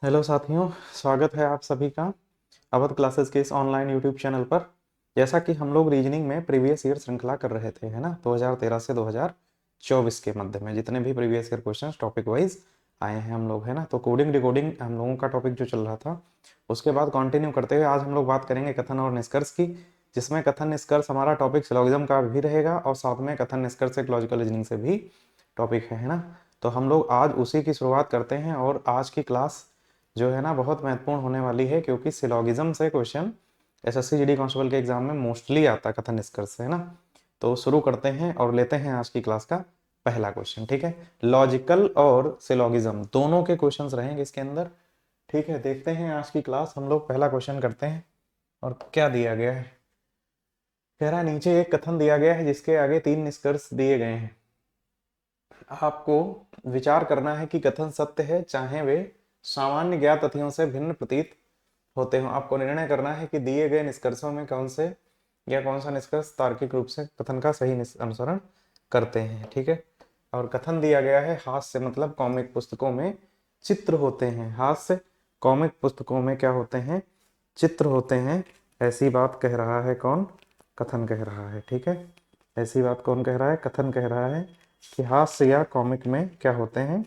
Hello साथियों, स्वागत है आप सभी का अवध क्लासेस के इस ऑनलाइन यूट्यूब चैनल पर। जैसा कि हम लोग रीजनिंग में प्रीवियस ईयर श्रृंखला कर रहे थे, है ना, 2013 से 2024 के मध्य में जितने भी previous year questions topic wise आए हैं हम लोग, है ना, तो कोडिंग डिकोडिंग हम लोगों का टॉपिक जो चल रहा था उसके बाद कंटिन्यू करते हुए आज हम लोग बात करेंगे कथन और निष्कर्ष की, जिसमें कथन निष्कर्ष हमारा टॉपिक सिलोगिज्म का भी रहेगा और साथ में कथन निष्कर्ष एक लॉजिकल रीजनिंग से भी टॉपिक है ना। तो हम लोग आज उसी की शुरुआत करते हैं और आज की क्लास जो है ना बहुत महत्वपूर्ण होने वाली है, क्योंकि सिलोगिज्म से क्वेश्चन एसएससी जीडी कांस्टेबल के एग्जाम में मोस्टली आता है कथन निष्कर्ष से, है ना। तो शुरू करते हैं और लेते हैं आज की क्लास का पहला क्वेश्चन। ठीक है, लॉजिकल और सिलोगिज्म दोनों के क्वेश्चंस रहेंगे इसके अंदर। ठीक है, देखते हैं आज की क्लास। हम लोग पहला क्वेश्चन करते हैं और क्या दिया गया है। कह रहा है नीचे एक कथन दिया गया है जिसके आगे 3 निष्कर्ष दिए गए हैं। आपको विचार करना है कि कथन सत्य है चाहे वे सामान्य ज्ञात तथ्यों से भिन्न प्रतीत होते हो। आपको निर्णय करना है कि दिए गए निष्कर्षों में कौन से या कौन सा निष्कर्ष तार्किक रूप से कथन का सही अनुसरण करते हैं। ठीक है, और कथन दिया गया है हास्य मतलब कॉमिक पुस्तकों में चित्र होते हैं। हास्य कॉमिक पुस्तकों में क्या होते हैं? चित्र होते हैं। ऐसी बात कह रहा है कौन? कथन कह रहा है। ठीक है, ऐसी बात कौन कह रहा है? कथन कह रहा है कि हास्य या कॉमिक में क्या होते हैं?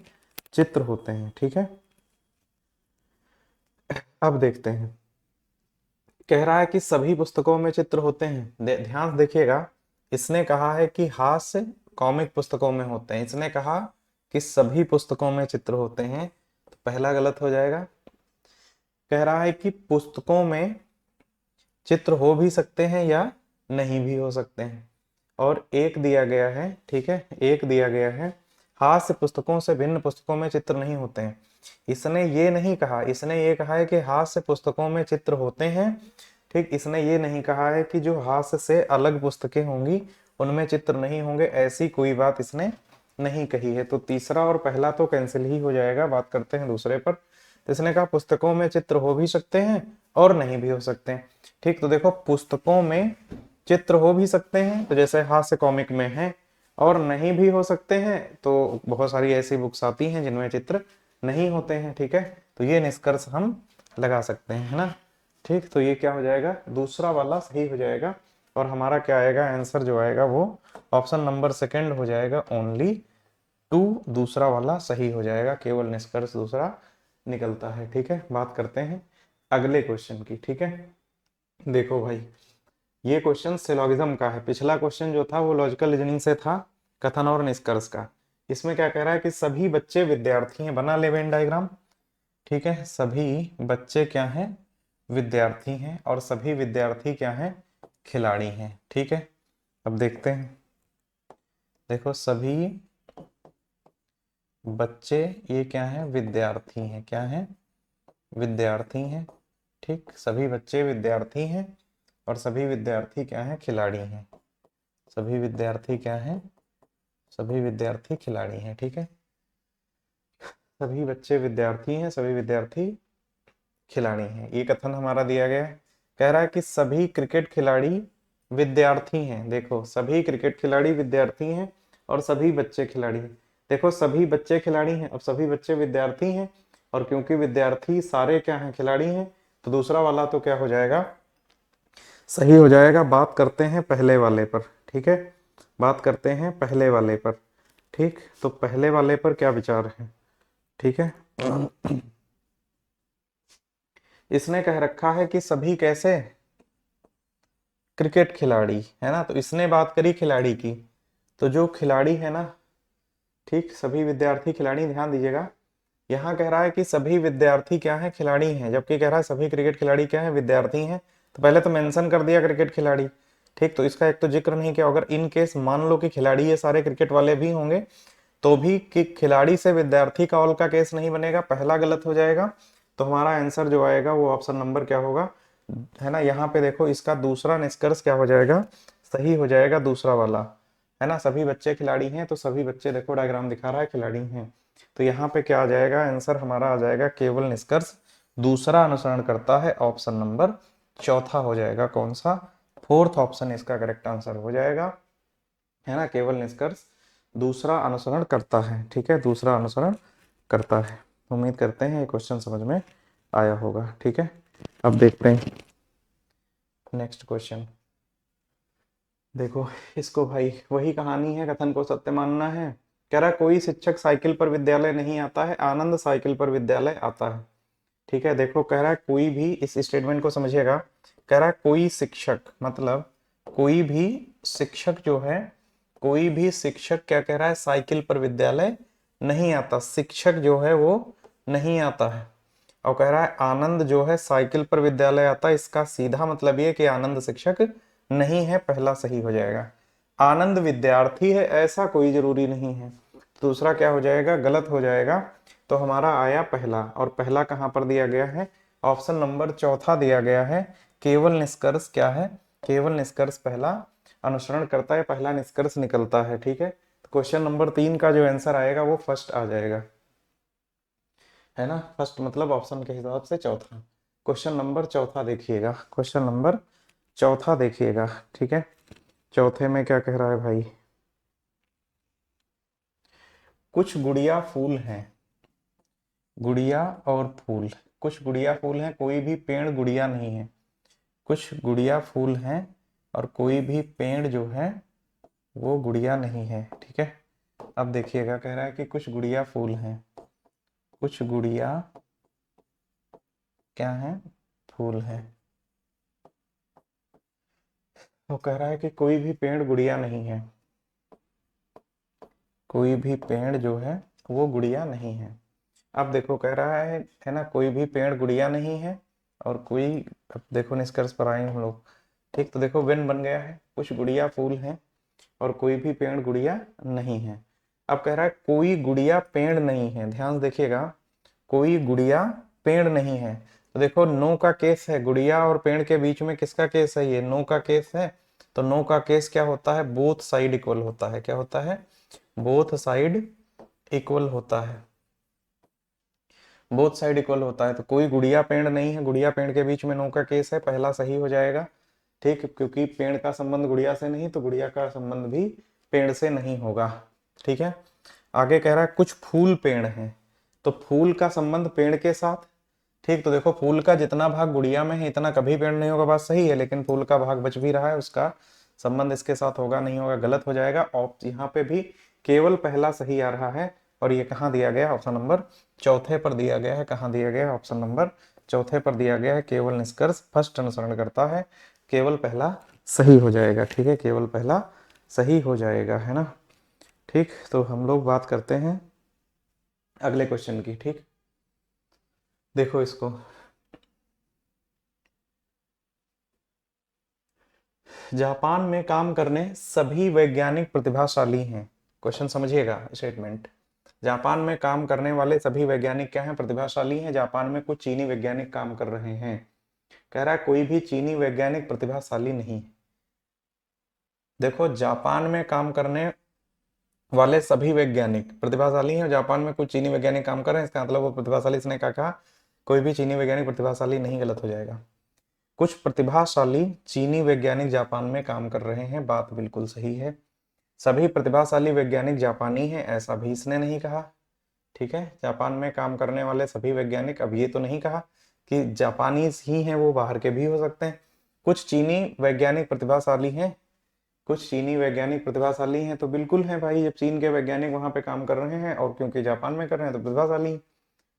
चित्र होते हैं। ठीक है, अब देखते हैं। कह रहा है कि सभी पुस्तकों में चित्र होते हैं। ध्यान से देखिएगा, इसने कहा है कि हास्य कॉमिक पुस्तकों में होते हैं, इसने कहा कि सभी पुस्तकों में चित्र होते हैं, तो पहला गलत हो जाएगा। कह रहा है कि पुस्तकों में चित्र हो भी सकते हैं या नहीं भी हो सकते हैं, और एक दिया गया है। ठीक है, एक दिया गया है हास्य पुस्तकों से भिन्न पुस्तकों में चित्र नहीं होते हैं। इसने ये नहीं कहा, इसने ये कहा है कि हास्य पुस्तकों में चित्र होते हैं। ठीक, इसने ये नहीं कहा है कि जो हास्य से अलग पुस्तकें होंगी उनमें चित्र नहीं होंगे, ऐसी कोई बात इसने नहीं कही है। तो तीसरा और पहला तो कैंसिल ही हो जाएगा। बात करते हैं दूसरे पर। तो इसने कहा पुस्तकों में चित्र हो भी सकते हैं और नहीं भी हो सकते हैं। ठीक, तो देखो पुस्तकों में चित्र हो भी सकते हैं तो जैसे हास्य कॉमिक में है, और नहीं भी हो सकते हैं तो बहुत सारी ऐसी बुक्स आती हैं जिनमें चित्र नहीं होते हैं। ठीक है, तो ये निष्कर्ष हम लगा सकते हैं, है ना। ठीक, तो ये क्या हो जाएगा? दूसरा वाला सही हो जाएगा, और हमारा क्या आएगा? आंसर जो आएगा वो ऑप्शन नंबर सेकंड हो जाएगा, ओनली 2। दूसरा वाला सही हो जाएगा, केवल निष्कर्ष दूसरा निकलता है। ठीक है, बात करते हैं अगले क्वेश्चन की। ठीक है, देखो भाई, ये क्वेश्चन सिलोगिज्म का है। पिछला क्वेश्चन जो था वो लॉजिकल रीजनिंग से था, कथन और निष्कर्ष का। इसमें क्या कह रहा है कि सभी बच्चे विद्यार्थी हैं। बना ले वेन डायग्राम। ठीक है, सभी बच्चे क्या हैं? विद्यार्थी हैं, और सभी विद्यार्थी क्या हैं? खिलाड़ी हैं। ठीक है, अब देखते हैं। देखो सभी बच्चे ये क्या है? विद्यार्थी हैं। क्या है? विद्यार्थी हैं। ठीक, सभी बच्चे विद्यार्थी हैं और सभी विद्यार्थी क्या हैं? खिलाड़ी हैं। सभी विद्यार्थी क्या हैं? सभी विद्यार्थी खिलाड़ी हैं। ठीक है, सभी बच्चे विद्यार्थी हैं, सभी विद्यार्थी खिलाड़ी हैं। ये कथन हमारा दिया गया है। कह रहा है कि सभी क्रिकेट खिलाड़ी विद्यार्थी हैं। देखो सभी क्रिकेट खिलाड़ी विद्यार्थी हैं और सभी बच्चे खिलाड़ी हैं। देखो सभी बच्चे खिलाड़ी हैं और सभी बच्चे विद्यार्थी हैं, और क्योंकि विद्यार्थी सारे क्या हैं? खिलाड़ी हैं, तो दूसरा वाला तो क्या हो जाएगा? सही हो जाएगा। बात करते हैं पहले वाले पर। ठीक है, बात करते हैं पहले वाले पर। ठीक, तो पहले वाले पर क्या विचार है? ठीक है, इसने कह रखा है कि सभी कैसे? क्रिकेट खिलाड़ी, है ना। तो इसने बात करी खिलाड़ी की, तो जो खिलाड़ी है ना, ठीक, सभी विद्यार्थी खिलाड़ी। ध्यान दीजिएगा, यहाँ कह रहा है कि सभी विद्यार्थी क्या है? खिलाड़ी हैं, जबकि कह रहा है सभी क्रिकेट खिलाड़ी क्या है? विद्यार्थी हैं। तो पहले तो मेंशन कर दिया क्रिकेट खिलाड़ी। ठीक, तो इसका एक तो जिक्र नहीं किया। अगर इन केस मान लो कि खिलाड़ी ये सारे क्रिकेट वाले भी होंगे तो भी कि खिलाड़ी से विद्यार्थी का ऑल का केस नहीं बनेगा, पहला गलत हो जाएगा। तो हमारा आंसर जो आएगा वो ऑप्शन नंबर क्या होगा? है ना, यहाँ पे देखो इसका दूसरा निष्कर्ष क्या हो जाएगा? सही हो जाएगा, दूसरा वाला, है ना। सभी बच्चे खिलाड़ी हैं, तो सभी बच्चे देखो डायग्राम दिखा रहा है खिलाड़ी हैं। तो यहाँ पे क्या आ जाएगा? आंसर हमारा आ जाएगा केवल निष्कर्ष दूसरा अनुसरण करता है, ऑप्शन नंबर चौथा हो जाएगा। कौन सा? फोर्थ ऑप्शन इसका करेक्ट आंसर हो जाएगा, है ना। केवल निष्कर्ष दूसरा अनुसरण करता है। ठीक है, दूसरा अनुसरण करता है। उम्मीद करते हैं ये क्वेश्चन समझ में आया होगा। ठीक है, अब देखते हैं नेक्स्ट क्वेश्चन। देखो इसको भाई वही कहानी है, कथन को सत्य मानना है। कह रहा है कोई शिक्षक साइकिल पर विद्यालय नहीं आता है, आनंद साइकिल पर विद्यालय आता है। ठीक है, देखो कह रहा है कोई भी, इस स्टेटमेंट को समझिएगा। कह रहा है कोई शिक्षक, मतलब कोई भी शिक्षक जो है, कोई भी शिक्षक क्या कह रहा है, साइकिल पर विद्यालय नहीं आता। शिक्षक जो है वो नहीं आता है। और कह रहा है आनंद जो है साइकिल पर विद्यालय आता है। इसका सीधा मतलब ये कि आनंद शिक्षक नहीं है, पहला सही हो जाएगा। आनंद विद्यार्थी है ऐसा कोई जरूरी नहीं है। दूसरा क्या हो जाएगा, गलत हो जाएगा। तो हमारा आया पहला, और पहला कहां पर दिया गया है, ऑप्शन नंबर चौथा दिया गया है। केवल निष्कर्ष क्या है, केवल निष्कर्ष पहला अनुसरण करता है, पहला निष्कर्ष निकलता है। ठीक है, तो क्वेश्चन नंबर 3 का जो आंसर आएगा वो फर्स्ट आ जाएगा, है ना। फर्स्ट मतलब ऑप्शन के हिसाब से चौथा। क्वेश्चन नंबर चौथा देखिएगा, क्वेश्चन नंबर चौथा देखिएगा। ठीक है, चौथे में क्या कह रहा है भाई, कुछ गुड़िया फूल हैं, गुड़िया और फूल, कुछ गुड़िया फूल हैं, कोई भी पेड़ गुड़िया नहीं है। कुछ गुड़िया फूल हैं और कोई भी पेड़ जो है वो गुड़िया नहीं है। ठीक है, अब देखिएगा, कह रहा है कि कुछ गुड़िया फूल हैं, कुछ गुड़िया क्या है, फूल है। तो कह रहा है कि कोई भी पेड़ गुड़िया नहीं है, कोई भी पेड़ जो है वो गुड़िया नहीं है। अब देखो कह रहा है ना, कोई भी पेड़ गुड़िया नहीं है और कोई, अब देखो निष्कर्ष पर आए हम लोग। ठीक, तो देखो विन बन गया है, कुछ गुड़िया फूल हैं और कोई भी पेड़ गुड़िया नहीं है। अब कह रहा है कोई गुड़िया पेड़ नहीं है, ध्यान से देखिएगा, कोई गुड़िया पेड़ नहीं है। तो देखो नो का केस है, गुड़िया और पेड़ के बीच में किसका केस है, ये नो का केस है। तो नो का केस क्या होता है, बोथ साइड इक्वल होता है। क्या होता है, बोथ साइड इक्वल होता है, बोथ साइड इक्वल होता है। तो कोई गुड़िया पेड़ नहीं है, गुड़िया पेड़ के बीच में नो का केस है, पहला सही हो जाएगा। ठीक, क्योंकि पेड़ का संबंध गुड़िया से नहीं, तो गुड़िया का संबंध भी पेड़ से नहीं होगा। ठीक है, आगे कह रहा है कुछ फूल पेड़ हैं, तो फूल का संबंध पेड़ के साथ। ठीक, तो देखो फूल का जितना भाग गुड़िया में है इतना कभी पेड़ नहीं होगा, बात सही है, लेकिन फूल का भाग बच भी रहा है, उसका संबंध इसके साथ होगा नहीं होगा, गलत हो जाएगा। और यहाँ पे भी केवल पहला सही आ रहा है, और ये कहाँ दिया गया, ऑप्शन नंबर चौथे पर दिया गया है। कहाँ दिया गया है, ऑप्शन नंबर चौथे पर दिया गया है। केवल निष्कर्ष फर्स्ट अनुसरण करता है, केवल पहला सही हो जाएगा। ठीक है, केवल पहला सही हो जाएगा, है ना। ठीक, तो हम लोग बात करते हैं अगले क्वेश्चन की। ठीक, देखो इसको, जापान में काम करने सभी वैज्ञानिक प्रतिभाशाली हैं। क्वेश्चन समझिएगा, स्टेटमेंट, जापान में काम करने वाले सभी वैज्ञानिक क्या हैं, प्रतिभाशाली हैं। जापान में कुछ चीनी वैज्ञानिक काम कर रहे हैं। कह रहा है कोई भी चीनी वैज्ञानिक प्रतिभाशाली नहीं। देखो जापान में काम करने वाले सभी वैज्ञानिक प्रतिभाशाली हैं, और जापान में कुछ चीनी वैज्ञानिक काम कर रहे हैं, इसका मतलब वो प्रतिभाशाली, इसने क्या कहा, कोई भी चीनी वैज्ञानिक प्रतिभाशाली नहीं, गलत हो जाएगा। कुछ प्रतिभाशाली चीनी वैज्ञानिक जापान में काम कर रहे हैं, बात बिल्कुल सही है। सभी प्रतिभाशाली वैज्ञानिक जापानी हैं ऐसा भी इसने नहीं कहा। ठीक है, जापान में काम करने वाले सभी वैज्ञानिक, अब ये तो नहीं कहा कि जापानीज ही हैं, वो बाहर के भी हो सकते हैं। कुछ चीनी वैज्ञानिक प्रतिभाशाली हैं, कुछ चीनी वैज्ञानिक प्रतिभाशाली हैं, तो बिल्कुल है भाई, जब चीन के वैज्ञानिक वहां पे काम कर रहे हैं और क्योंकि जापान में कर रहे हैं तो प्रतिभाशाली हैं।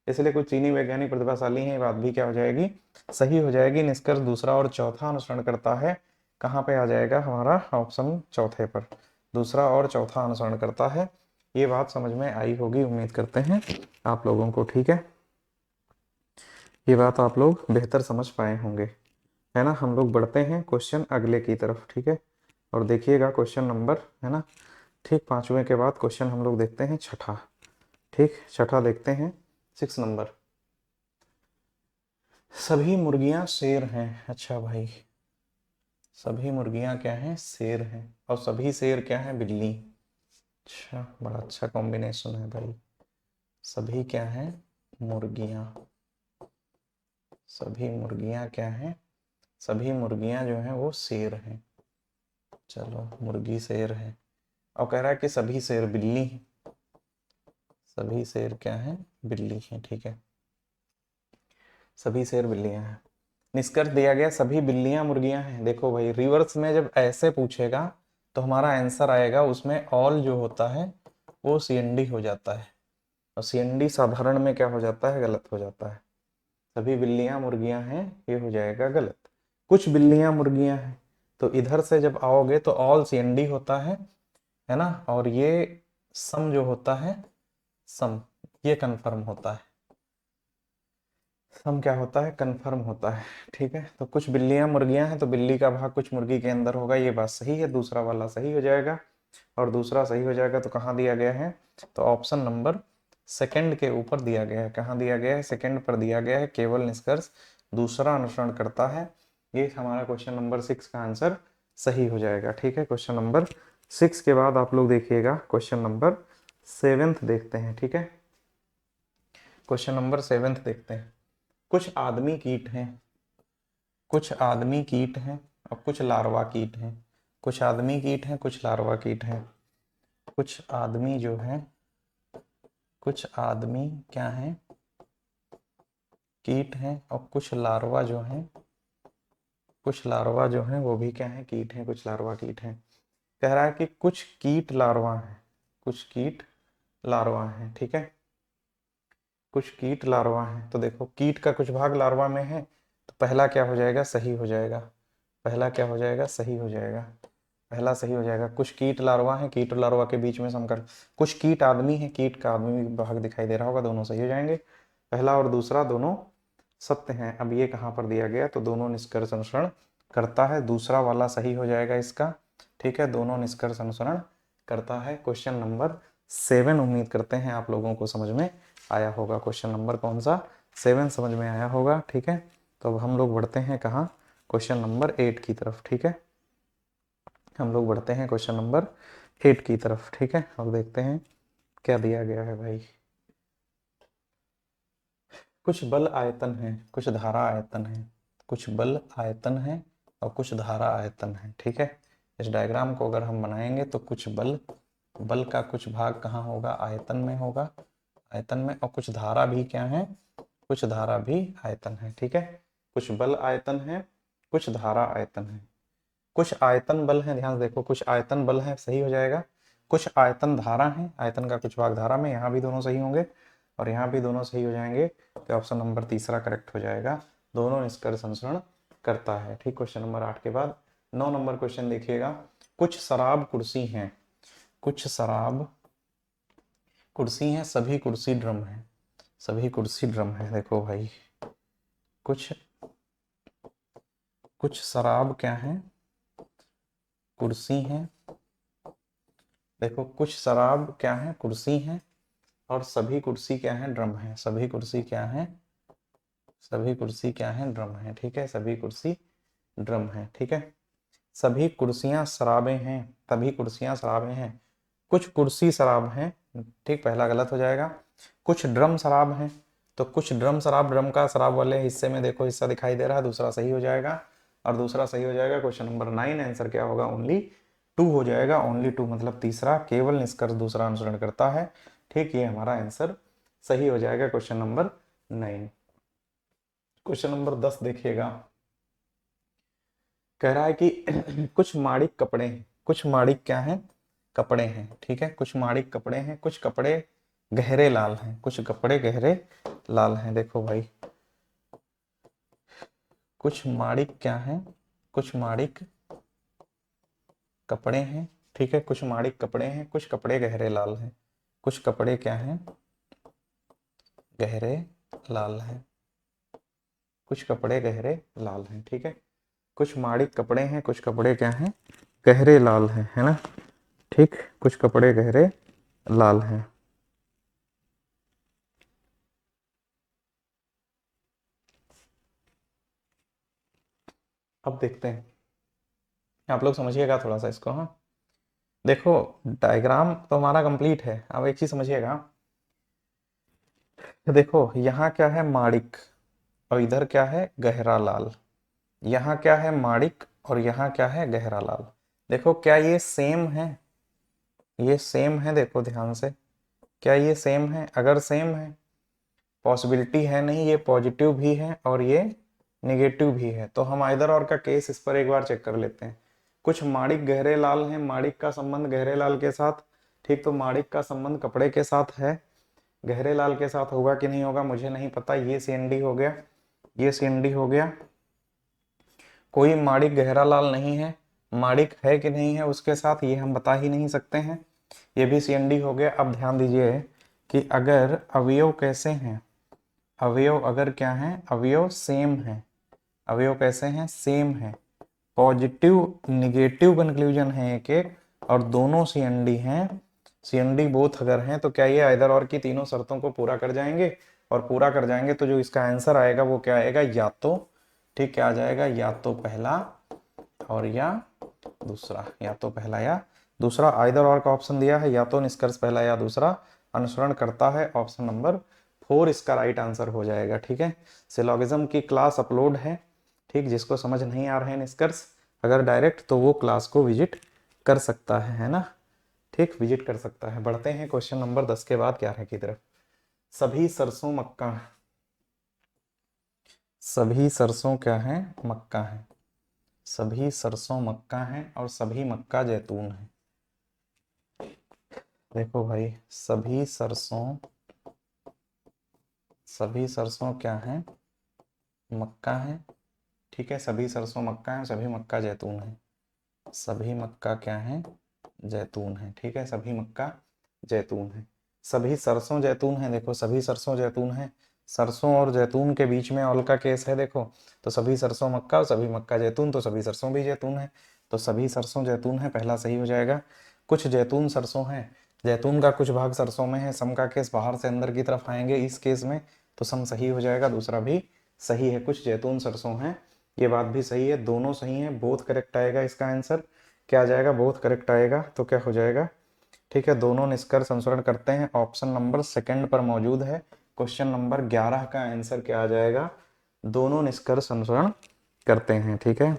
इसलिए कुछ चीनी वैज्ञानिक प्रतिभाशाली हैं, ये बात भी क्या हो जाएगी, सही हो जाएगी। निष्कर्ष दूसरा और चौथा अनुसरण करता है, कहाँ पे आ जाएगा हमारा, ऑप्शन चौथे पर, दूसरा और चौथा अनुसरण करता है। ये बात समझ में आई होगी, उम्मीद करते हैं आप लोगों को। ठीक है, ये बात आप लोग बेहतर समझ पाए होंगे, है ना। हम लोग बढ़ते हैं क्वेश्चन अगले की तरफ। ठीक है, और देखिएगा क्वेश्चन नंबर, है ना, ठीक 5वें के बाद क्वेश्चन हम लोग देखते हैं छठा। ठीक, छठा देखते हैं 6 नंबर। सभी मुर्गियां शेर हैं। अच्छा भाई, सभी मुर्गियां क्या हैं, शेर हैं, और सभी शेर क्या हैं, बिल्ली। अच्छा, बड़ा अच्छा कॉम्बिनेशन है भाई। सभी क्या हैं, मुर्गियां, सभी मुर्गियां क्या हैं, सभी मुर्गियां जो हैं वो शेर हैं। चलो मुर्गी शेर है, और कह रहा है कि सभी शेर बिल्ली हैं। सभी शेर क्या है? बिल्ली है, ठीक है, सभी शेर बिल्लियां हैं। निष्कर्ष दिया गया सभी बिल्लियां मुर्गियां हैं। देखो भाई, रिवर्स में जब ऐसे पूछेगा तो हमारा आंसर आएगा उसमें ऑल जो होता है वो सीएनडी हो जाता है, और सीएनडी साधारण में क्या हो जाता है? गलत हो जाता है। सभी बिल्लियां मुर्गियां हैं, ये हो जाएगा गलत। कुछ बिल्लियां मुर्गियां हैं, तो इधर से जब आओगे तो ऑल सीएनडी होता है ना, और ये सम जो होता है, सम, ये कंफर्म होता है। सम क्या होता है? कंफर्म होता है, ठीक है। तो कुछ बिल्लियां मुर्गियां हैं, तो बिल्ली का भाग कुछ मुर्गी के अंदर होगा, ये बात सही है, दूसरा वाला सही हो जाएगा। और दूसरा सही हो जाएगा तो कहाँ दिया गया है? तो ऑप्शन नंबर सेकंड के ऊपर दिया गया है। कहाँ दिया गया है? सेकंड पर दिया गया है। केवल निष्कर्ष दूसरा अनुसरण करता है। ये हमारा क्वेश्चन नंबर 6 का आंसर सही हो जाएगा, ठीक है। क्वेश्चन नंबर 6 के बाद आप लोग देखिएगा क्वेश्चन नंबर 7 देखते हैं, ठीक है। क्वेश्चन नंबर 7 देखते हैं। कुछ आदमी कीट हैं, कुछ आदमी कीट हैं और कुछ लार्वा कीट हैं। कुछ आदमी कीट हैं, कुछ लार्वा कीट हैं। कुछ आदमी जो है, कुछ आदमी क्या है? कीट हैं, और कुछ लार्वा जो हैं, कुछ लार्वा जो हैं वो भी क्या है? कीट हैं। कुछ लार्वा कीट हैं। कह रहा है कि कुछ कीट लार्वा हैं, कुछ कीट लार्वा हैं, ठीक है। कुछ कीट लार्वा हैं, तो देखो कीट का कुछ भाग लार्वा में है, तो पहला क्या हो जाएगा? सही हो जाएगा। पहला क्या हो जाएगा? सही हो जाएगा। पहला सही हो जाएगा। कुछ कीट लार्वा है, कीट और लार्वा के बीच में समकर कुछ कीट आदमी है, कीट का आदमी भाग दिखाई दे रहा होगा, दोनों सही हो जाएंगे। पहला और दूसरा दोनों सत्य हैं। अब ये कहाँ पर दिया गया? तो दोनों निष्कर्ष अनुसरण करता है, दूसरा वाला सही हो जाएगा इसका, ठीक है। दोनों निष्कर्ष अनुसरण करता है। क्वेश्चन नंबर 7 उम्मीद करते हैं आप लोगों को समझ में आया होगा। क्वेश्चन नंबर कौन सा? 7 समझ में आया होगा, ठीक है। तो अब हम लोग बढ़ते हैं कहाँ? क्वेश्चन नंबर 8 की तरफ, ठीक है। हम लोग बढ़ते हैं क्वेश्चन नंबर 8 की तरफ, ठीक है। अब देखते हैं क्या दिया गया है भाई। कुछ बल आयतन है, कुछ धारा आयतन है। कुछ बल आयतन है और कुछ धारा आयतन है, ठीक है। इस डायग्राम को अगर हम बनाएंगे तो कुछ बल, बल का कुछ भाग कहाँ होगा? आयतन में होगा, आयतन में। और कुछ धारा भी क्या है? कुछ धारा भी आयतन है, ठीक है। कुछ बल आयतन है, कुछ धारा आयतन है। कुछ आयतन बल है, ध्यान से देखो, कुछ आयतन बल है, सही हो जाएगा। कुछ आयतन धारा है, आयतन का कुछ भाग धारा में, यहाँ भी दोनों सही होंगे और यहाँ भी दोनों सही हो जाएंगे, तो ऑप्शन नंबर तीसरा करेक्ट हो जाएगा। दोनों निष्कर्ष अनुसरण करता है, ठीक। क्वेश्चन नंबर 8 के बाद 9 नंबर क्वेश्चन देखिएगा। कुछ शराब कुर्सी हैं, कुछ शराब कुर्सी हैं, सभी कुर्सी ड्रम है, सभी कुर्सी ड्रम है। देखो भाई, कुछ कुछ शराब क्या है? कुर्सी है। देखो कुछ शराब क्या है? कुर्सी है, और सभी कुर्सी क्या है? ड्रम है। सभी कुर्सी क्या है? सभी कुर्सी क्या है? ड्रम है, ठीक है। सभी कुर्सी ड्रम है, ठीक है। सभी कुर्सियां शराबें हैं, सभी कुर्सियां शराबें हैं। कुछ कुर्सी शराब हैं, ठीक, पहला गलत हो जाएगा। कुछ ड्रम शराब हैं, तो कुछ ड्रम शराब, ड्रम का शराब वाले हिस्से में देखो हिस्सा दिखाई दे रहा है, दूसरा सही हो जाएगा। और दूसरा सही हो जाएगा। क्वेश्चन नंबर 9 आंसर क्या होगा? ओनली 2 हो जाएगा। ओनली 2 मतलब तीसरा, केवल निष्कर्ष दूसरा अनुसरण करता है, ठीक। ये हमारा आंसर सही हो जाएगा क्वेश्चन नंबर 9। क्वेश्चन नंबर 10 देखिएगा। कह रहा है कि कुछ माड़िक कपड़े हैं, कुछ माड़िक क्या है? कपड़े हैं, ठीक है। कुछ माड़िक कपड़े हैं, कुछ कपड़े गहरे लाल हैं, कुछ कपड़े गहरे लाल हैं। देखो भाई, कुछ माड़िक क्या है? कुछ माड़िक कपड़े हैं, ठीक है। कुछ माड़िक कपड़े हैं, कुछ कपड़े गहरे लाल हैं। कुछ कपड़े क्या हैं? गहरे लाल हैं। कुछ कपड़े गहरे लाल हैं, ठीक है। कुछ माड़िक कपड़े हैं, कुछ कपड़े क्या हैं? गहरे लाल हैं, है ना, ठीक। कुछ कपड़े गहरे लाल हैं। अब देखते हैं, आप लोग समझिएगा थोड़ा सा इसको। हाँ, देखो डायग्राम तो हमारा कंप्लीट है। अब एक चीज समझिएगा, देखो यहाँ क्या है? माड़िक, और इधर क्या है? गहरा लाल। यहाँ क्या है? माड़िक, और यहाँ क्या है? गहरा लाल। देखो क्या ये सेम है? ये सेम है, देखो ध्यान से, क्या ये सेम है? अगर सेम है, पॉसिबिलिटी है नहीं, ये पॉजिटिव भी है और ये निगेटिव भी है, तो हम आइदर और का केस इस पर एक बार चेक कर लेते हैं। कुछ माणिक गहरे लाल हैं, माणिक का संबंध गहरे लाल के साथ, ठीक, तो माणिक का संबंध कपड़े के साथ है, गहरे लाल के साथ होगा कि नहीं होगा मुझे नहीं पता। ये सीएनडी हो गया, ये सीएनडी हो गया। कोई माणिक गहरा लाल नहीं है, माणिक है कि नहीं है उसके साथ ये हम बता ही नहीं सकते हैं, ये भी सीएनडी हो गया। अब ध्यान दीजिए कि अगर अवयव कैसे हैं, अवयव अगर क्या है, अवयव सेम है, अवयव कैसे हैं, सेम है, पॉजिटिव निगेटिव कंक्लूजन है एक एक, और दोनों सीएनडी हैं, सीएनडी बोथ अगर हैं, तो क्या ये आइदर और की तीनों शर्तों को पूरा कर जाएंगे, और पूरा कर जाएंगे तो जो इसका आंसर आएगा वो क्या आएगा, या तो, ठीक, क्या आ जाएगा, या तो पहला और या दूसरा, या तो पहला या दूसरा। आइदर और का ऑप्शन दिया है, या तो निष्कर्ष पहला या दूसरा अनुसरण करता है, ऑप्शन नंबर 4 इसका राइट आंसर हो जाएगा। ठीक है, सिलोगिज्म की क्लास अपलोड है, ठीक, जिसको समझ नहीं आ रहे हैं निष्कर्ष अगर डायरेक्ट, तो वो क्लास को विजिट कर सकता है ना, ठीक, विजिट कर सकता है। बढ़ते हैं क्वेश्चन नंबर 10 के बाद 11 की तरफ। सभी सरसों मक्का, सभी सरसों क्या है, मक्का है, सभी सरसों मक्का है और सभी मक्का जैतून है। देखो भाई, सभी सरसों, सभी सरसों क्या है, मक्का है, ठीक है, सभी सरसों मक्का है, सभी मक्का जैतून है, सभी मक्का क्या है, जैतून है, ठीक है, सभी मक्का जैतून है, सभी सरसों जैतून है। देखो सभी सरसों जैतून है, सरसों और जैतून के बीच में ऑल का केस है, देखो तो सभी सरसों मक्का और सभी मक्का जैतून, तो सभी सरसों भी जैतून है, तो सभी सरसों जैतून है, पहला सही हो जाएगा। कुछ जैतून सरसों है, जैतून का कुछ भाग सरसों में है, सम का केस बाहर से अंदर की तरफ आएंगे इस केस में, तो सम सही हो जाएगा, दूसरा भी सही है, कुछ जैतून सरसों है, ये बात भी सही है, दोनों सही है, बोथ करेक्ट आएगा इसका आंसर, क्या आ जाएगा, बोथ करेक्ट आएगा, तो क्या हो जाएगा, ठीक है, दोनों निष्कर्ष अनुसरण करते हैं, ऑप्शन नंबर सेकंड पर मौजूद है। क्वेश्चन नंबर 11 का आंसर क्या आ जाएगा, दोनों निष्कर्ष अनुसरण करते हैं, ठीक है,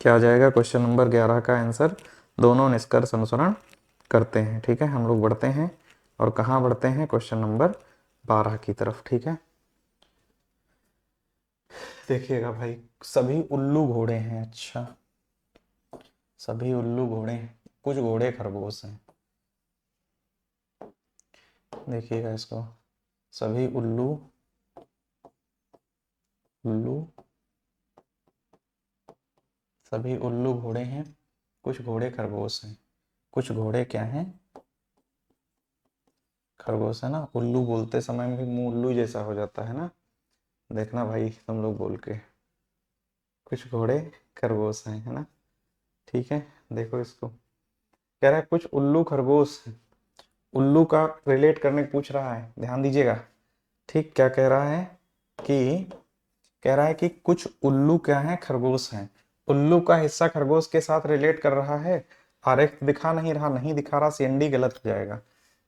क्या आ जाएगा क्वेश्चन नंबर 11 का आंसर, दोनों निष्कर्ष अनुसरण करते हैं, ठीक है। हम लोग बढ़ते हैं और कहाँ बढ़ते हैं, क्वेश्चन नंबर 12 की तरफ, ठीक है। देखिएगा भाई, सभी उल्लू घोड़े हैं, अच्छा, सभी उल्लू घोड़े हैं, कुछ घोड़े खरगोश हैं, देखिएगा इसको, सभी उल्लू, उल्लू, सभी उल्लू घोड़े हैं, कुछ घोड़े खरगोश हैं, कुछ घोड़े क्या हैं, खरगोश है ना, उल्लू बोलते समय में भी मुंह उल्लू जैसा हो जाता है ना, देखना भाई तुम लोग बोल के, कुछ घोड़े खरगोश हैं, है ना, ठीक है। देखो इसको कह रहा है कुछ उल्लू खरगोश हैं, उल्लू का रिलेट करने को पूछ रहा है, ध्यान दीजिएगा, ठीक, क्या कह रहा है कि, कह रहा है कि कुछ उल्लू क्या है, खरगोश हैं, उल्लू का हिस्सा खरगोश के साथ रिलेट कर रहा है, आरेख दिखा नहीं रहा, नहीं दिखा रहा, सीएनडी गलत हो जाएगा।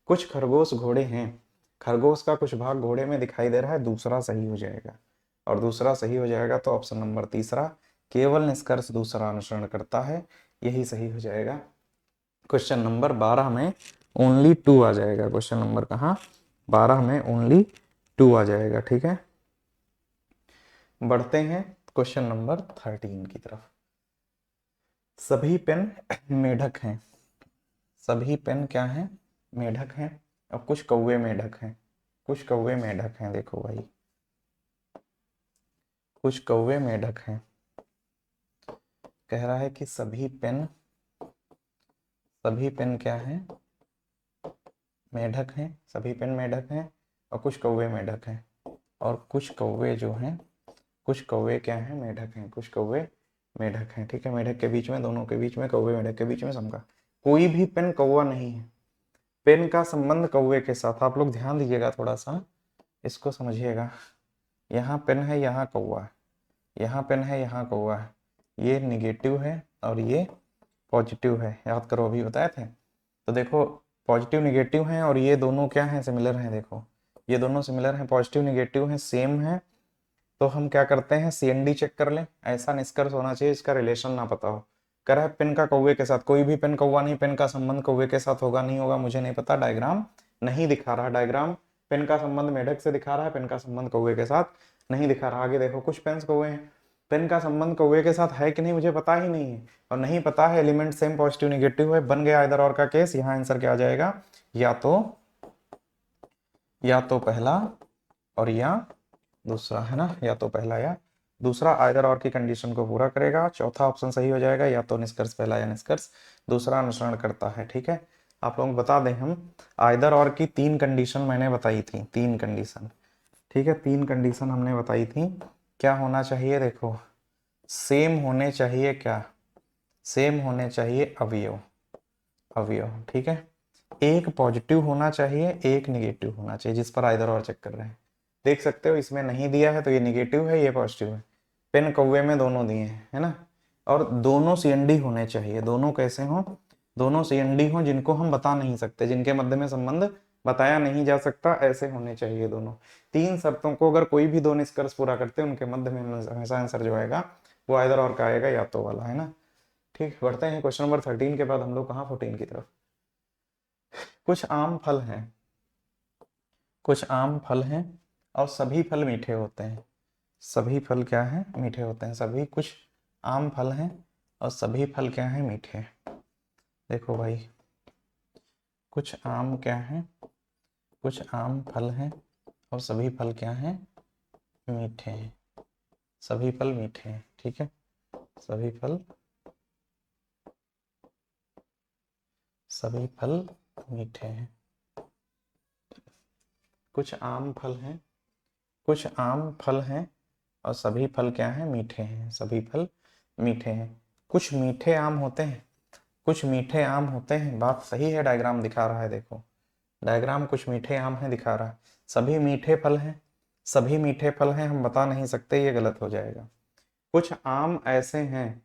कुछ खरगोश घोड़े हैं, खरगोश का कुछ भाग घोड़े में दिखाई दे रहा है, दूसरा सही हो जाएगा, और दूसरा सही हो जाएगा तो ऑप्शन नंबर तीसरा, केवल निष्कर्ष दूसरा अनुसरण करता है, यही सही हो जाएगा। क्वेश्चन नंबर 12 में ओनली 2 आ जाएगा, क्वेश्चन नंबर कहाँ, 12 में ओनली 2 आ जाएगा, ठीक है। बढ़ते हैं क्वेश्चन नंबर 13 की तरफ। सभी पेन मेढक हैं, सभी पेन क्या हैं, मेढक हैं, और कुछ कौवे मेढक हैं, कुछ कौवे मेढक हैं, देखो भाई, कुछ कौवे मेढक हैं, कह रहा है कि सभी पेन, सभी पेन क्या हैं, मेढक हैं, सभी पेन मेढक हैं, और कुछ कौवे मेढक हैं, और कुछ कौवे जो हैं, कुछ कौवे क्या हैं, मेढक हैं, कुछ कौवे मेढक हैं, ठीक है, मेढक के बीच में, दोनों के बीच में, कौवे मेढक के बीच में समका, कोई भी पेन कौवा नहीं है, पेन का संबंध कौवे के साथ, आप लोग ध्यान दीजिएगा थोड़ा सा, इसको समझिएगा, यहाँ पेन है, यहाँ कौवा है, यहाँ पेन है, यहाँ कौवा है, ये निगेटिव है और ये पॉजिटिव है, याद करो अभी बताए थे, तो देखो पॉजिटिव निगेटिव हैं और ये दोनों क्या हैं, सिमिलर हैं, देखो ये दोनों सिमिलर हैं, पॉजिटिव निगेटिव हैं, सेम है, तो हम क्या करते हैं, सीएनडी चेक कर लें, ऐसा निष्कर्ष होना चाहिए इसका रिलेशन ना पता हो। कह रहा है पेन का कौवे के साथ, कोई भी पेन कौवा नहीं, पेन का संबंध कौवे के साथ होगा नहीं होगा मुझे नहीं पता, डायग्राम नहीं दिखा रहा डायग्राम। पेन का संबंध मेढक से दिखा रहा है, पेन का संबंध कौवे के साथ नहीं दिखा रहा। आगे देखो कुछ पेन्स कौवे हैं, पेन का संबंध कौवे के साथ है कि नहीं मुझे पता ही नहीं है, और नहीं पता है, एलिमेंट सेम पॉजिटिव नेगेटिव है, बन गया इधर और का केस। यहाँ आंसर क्या आ जाएगा, या तो पहला और या दूसरा, है ना, या तो पहला या दूसरा आइदर और की कंडीशन को पूरा करेगा। चौथा ऑप्शन सही हो जाएगा, या तो निष्कर्ष पहला या निष्कर्ष दूसरा अनुसरण करता है। ठीक है, आप लोग बता दें, हम आइदर और की 3 कंडीशन मैंने बताई थी, 3 कंडीशन। ठीक है, 3 कंडीशन हमने बताई थी। क्या होना चाहिए, देखो सेम होने चाहिए, क्या सेम होने चाहिए अवयव, अवयव। ठीक है, एक पॉजिटिव होना चाहिए, एक निगेटिव होना चाहिए, जिस पर आइदर और चेक कर रहे हैं। देख सकते हो इसमें नहीं दिया है तो ये निगेटिव है, ये पॉजिटिव है। पेन कौवे में दोनों दिए हैं, है ना, और दोनों सीएनडी होने चाहिए। दोनों कैसे हों, दोनों सीएनडी हों जिनको हम बता नहीं सकते, जिनके मध्य में संबंध बताया नहीं जा सकता, ऐसे होने चाहिए दोनों। 3 शर्तों को अगर कोई भी 2 निष्कर्ष पूरा करते हैं, उनके मध्य में हमेशा आंसर जो आएगा वो आइदर और का आएगा, या तो वाला, है ना। ठीक, बढ़ते हैं क्वेश्चन नंबर 13 के बाद हम लोग कहाँ, 14 की तरफ। कुछ आम फल हैं, कुछ आम फल हैं और सभी फल मीठे होते हैं। सभी फल क्या हैं, मीठे होते हैं। सभी कुछ आम फल हैं और सभी फल क्या हैं, मीठे। देखो भाई, कुछ आम क्या हैं, कुछ आम फल हैं और सभी फल क्या हैं, मीठे हैं। सभी फल मीठे हैं। ठीक है, सभी फल मीठे हैं। कुछ आम फल हैं, कुछ आम फल हैं और सभी फल क्या हैं, मीठे हैं। सभी फल मीठे हैं। कुछ मीठे आम होते हैं, कुछ मीठे आम होते हैं, बात सही है, डायग्राम दिखा रहा है, देखो डायग्राम कुछ मीठे आम है दिखा रहा है। सभी मीठे फल हैं, सभी मीठे फल हैं हम बता नहीं सकते, ये गलत हो जाएगा। कुछ आम ऐसे हैं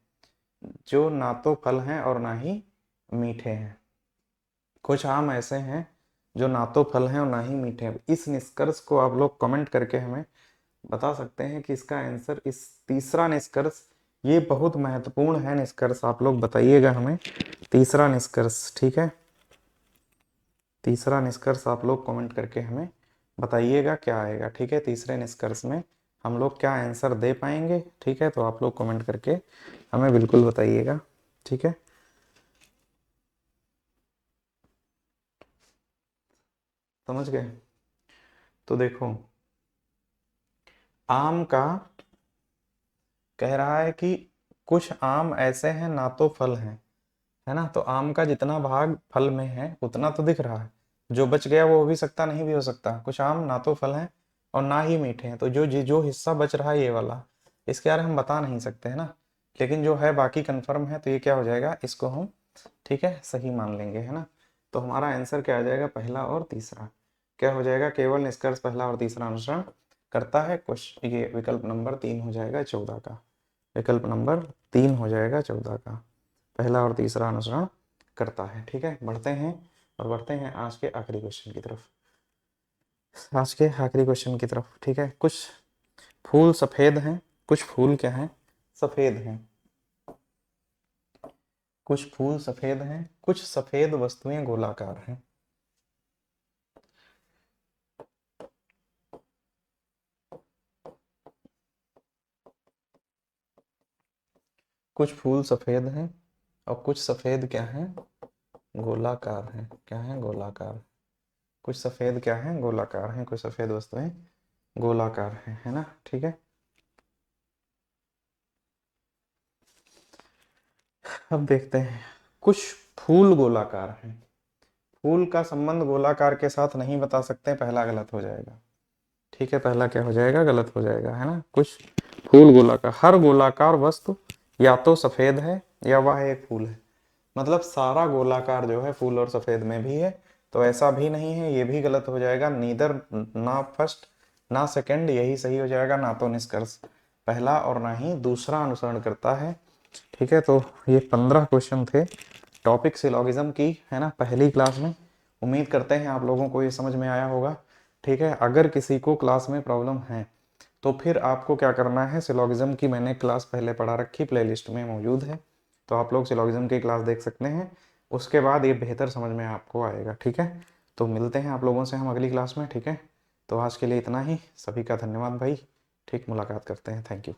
जो ना तो फल हैं और ना ही मीठे हैं। कुछ आम ऐसे हैं जो ना तो फल हैं और ना ही मीठे हैं। इस निष्कर्ष को आप लोग कमेंट करके हमें बता सकते हैं कि इसका आंसर, इस तीसरा निष्कर्ष, ये बहुत महत्वपूर्ण है निष्कर्ष, आप लोग बताइएगा हमें तीसरा निष्कर्ष। ठीक है, तीसरा निष्कर्ष आप लोग कमेंट करके हमें बताइएगा क्या आएगा। ठीक है, तीसरे निष्कर्ष में हम लोग क्या आंसर दे पाएंगे। ठीक है, तो आप लोग कमेंट करके हमें बिल्कुल बताइएगा। ठीक है, समझ गए। तो देखो, आम का कह रहा है कि कुछ आम ऐसे हैं ना तो फल हैं, है ना, तो आम का जितना भाग फल में है उतना तो दिख रहा है, जो बच गया वो हो भी सकता नहीं भी हो सकता। कुछ आम ना तो फल हैं और ना ही मीठे हैं, तो जो जो हिस्सा बच रहा है ये वाला, इसके यार हम बता नहीं सकते, है ना, लेकिन जो है बाकी कंफर्म है, तो ये क्या हो जाएगा, इसको हम ठीक है सही मान लेंगे, है ना। तो हमारा आंसर क्या आ जाएगा, पहला और तीसरा। क्या हो जाएगा, केवल निष्कर्ष पहला और तीसरा अनुसरण करता है। क्वेश्चन ये विकल्प नंबर 3 हो जाएगा 14 का, विकल्प नंबर 3 हो जाएगा 14 का, पहला और तीसरा अनुसरण करता है। ठीक है, बढ़ते हैं और बढ़ते हैं आज के आखिरी क्वेश्चन की तरफ, आज के आखिरी क्वेश्चन की तरफ। ठीक है, कुछ फूल सफेद हैं, कुछ फूल क्या हैं, सफेद हैं। कुछ फूल सफेद हैं, कुछ सफेद वस्तुएं गोलाकार हैं। कुछ फूल सफेद हैं और कुछ सफेद क्या हैं, गोलाकार हैं। क्या है, गोलाकार। कुछ सफेद क्या है, गोलाकार हैं, कुछ सफेद वस्तुएं गोलाकार हैं, है ना। ठीक है, अब देखते हैं, कुछ फूल गोलाकार हैं। फूल का संबंध गोलाकार के साथ नहीं बता सकते, पहला गलत हो जाएगा। ठीक है, पहला क्या हो जाएगा, गलत हो जाएगा, है ना। कुछ फूल गोलाकार, हर गोलाकार वस्तु या तो सफेद है या वह एक फूल है, मतलब सारा गोलाकार जो है फूल और सफेद में भी है, तो ऐसा भी नहीं है, ये भी गलत हो जाएगा। नीदर, ना फर्स्ट ना सेकंड, यही सही हो जाएगा। ना तो निष्कर्ष पहला और ना ही दूसरा अनुसरण करता है। ठीक है, तो ये 15 क्वेश्चन थे टॉपिक सिलोगिज्म की, है ना, पहली क्लास में। उम्मीद करते हैं आप लोगों को ये समझ में आया होगा। ठीक है, अगर किसी को क्लास में प्रॉब्लम है तो फिर आपको क्या करना है, सिलोगिज्म की मैंने क्लास पहले पढ़ा रखी, प्लेलिस्ट में मौजूद है, तो आप लोग सिलोगिज्म की क्लास देख सकते हैं, उसके बाद ये बेहतर समझ में आपको आएगा। ठीक है, तो मिलते हैं आप लोगों से हम अगली क्लास में, ठीक है। तो आज के लिए इतना ही, सभी का धन्यवाद भाई, ठीक, मुलाकात करते हैं, थैंक यू।